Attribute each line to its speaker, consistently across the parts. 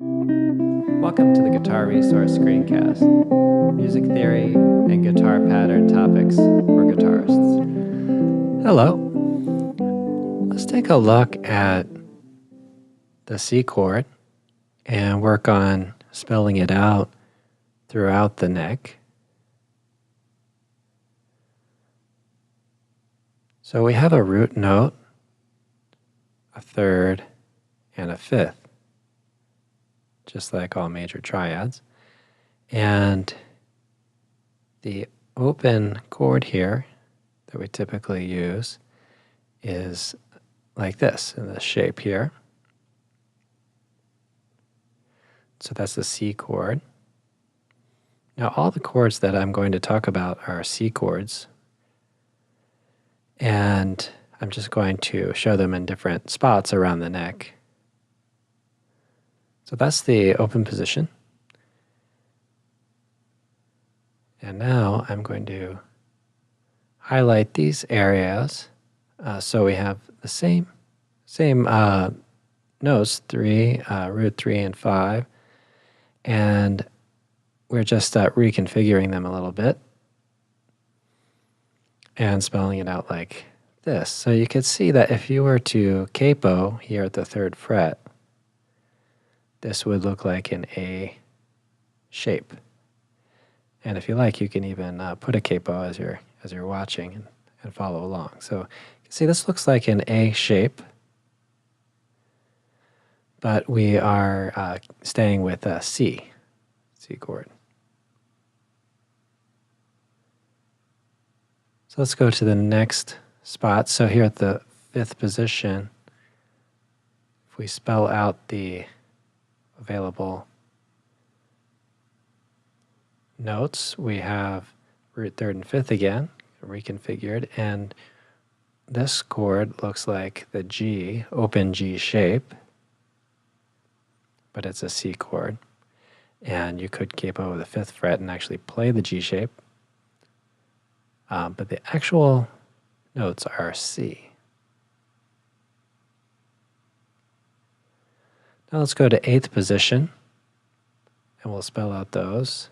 Speaker 1: Welcome to the Guitar Resource Screencast, music theory and guitar pattern topics for guitarists. Hello. Let's take a look at the C chord and work on spelling it out throughout the neck. So we have a root note, a third, and a fifth, just like all major triads. And the open chord here that we typically use is like this, in this shape here. So that's the C chord. Now all the chords that I'm going to talk about are C chords, and I'm just going to show them in different spots around the neck. So that's the open position. And now I'm going to highlight these areas so we have the same notes, root 3 and 5, and we're just reconfiguring them a little bit and spelling it out like this. So you could see that if you were to capo here at the 3rd fret, this would look like an A shape. And if you like, you can even put a capo as you're watching and follow along. So you can see this looks like an A shape, but we are staying with C chord. So let's go to the next spot. So here at the 5th position, if we spell out the available notes, we have root 3rd and 5th again, reconfigured, and this chord looks like the G, open G shape, but it's a C chord. And you could capo the 5th fret and actually play the G shape, but the actual notes are C. Now let's go to 8th position, and we'll spell out those.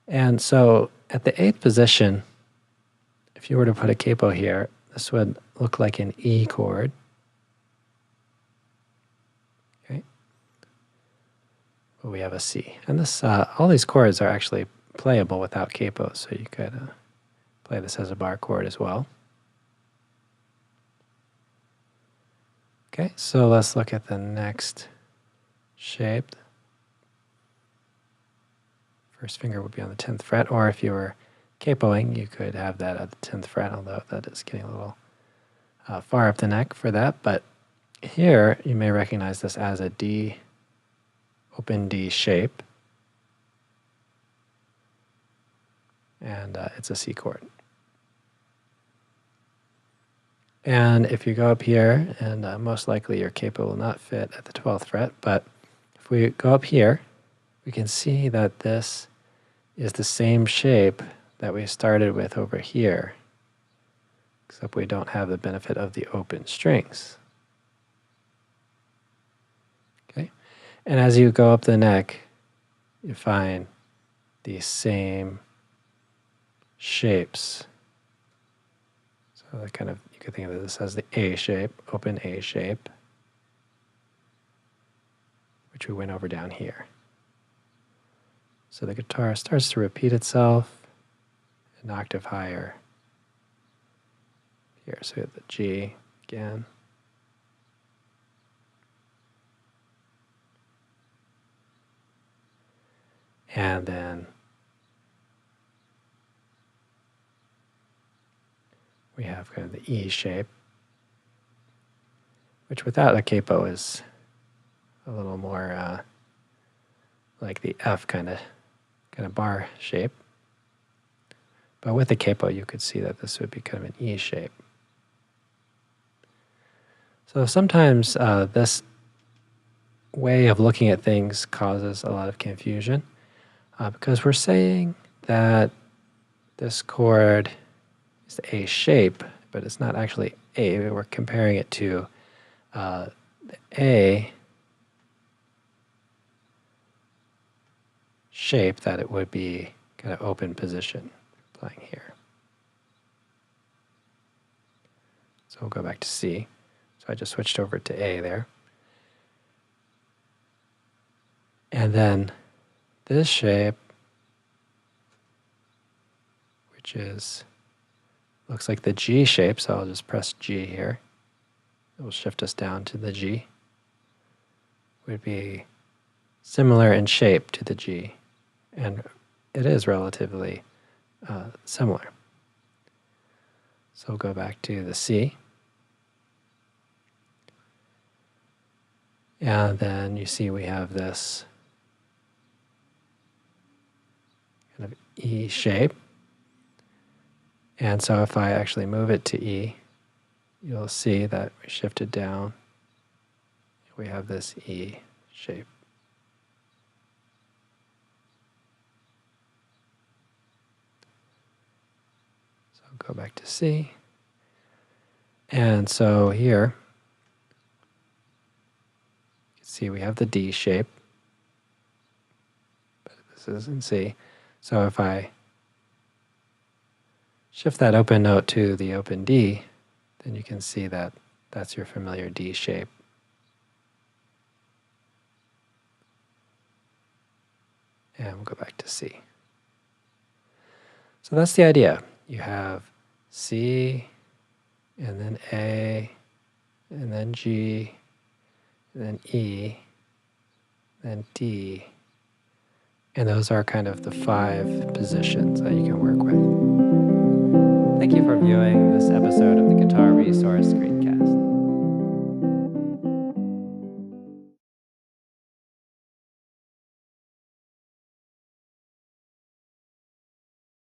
Speaker 1: And so at the 8th position, if you were to put a capo here, this would look like an E chord. Okay. But we have a C. And this, all these chords are actually playable without capos, so you could play this as a bar chord as well. Okay, so let's look at the next shape. First finger would be on the 10th fret, or if you were capoing, you could have that at the 10th fret, although that is getting a little far up the neck for that. But here, you may recognize this as a D, open D shape, and it's a C chord. And if you go up here, and most likely your capo will not fit at the 12th fret, but if we go up here, we can see that this is the same shape that we started with over here, except we don't have the benefit of the open strings. Okay, and as you go up the neck, you find these same shapes. So that kind of, you could think of this as the A shape, open A shape, which we went over down here. So the guitar starts to repeat itself an octave higher here. So we have the G again. And then we have kind of the E shape, which without a capo is a little more like the F kind of bar shape. But with the capo, you could see that this would be kind of an E shape. So sometimes this way of looking at things causes a lot of confusion because we're saying that this chord is A shape, but it's not actually A. We're comparing it to the A shape that it would be kind of open position playing here. So we'll go back to C. So I just switched over to A there. And then this shape, which looks like the G shape, so I'll just press G here. It will shift us down to the G. Would be similar in shape to the G, and it is relatively similar. So we'll go back to the C. And then you see we have this kind of E shape. And so if I actually move it to E, you'll see that we shifted down. We have this E shape. So go back to C. And so here, you can see we have the D shape, but this is in C. So if I shift that open note to the open D, then you can see that that's your familiar D shape. And we'll go back to C. So that's the idea. You have C, and then A, and then G, and then E, then D. And those are kind of the 5 positions that you can work with. Thank you for viewing this episode of the Guitar Resource Screencast.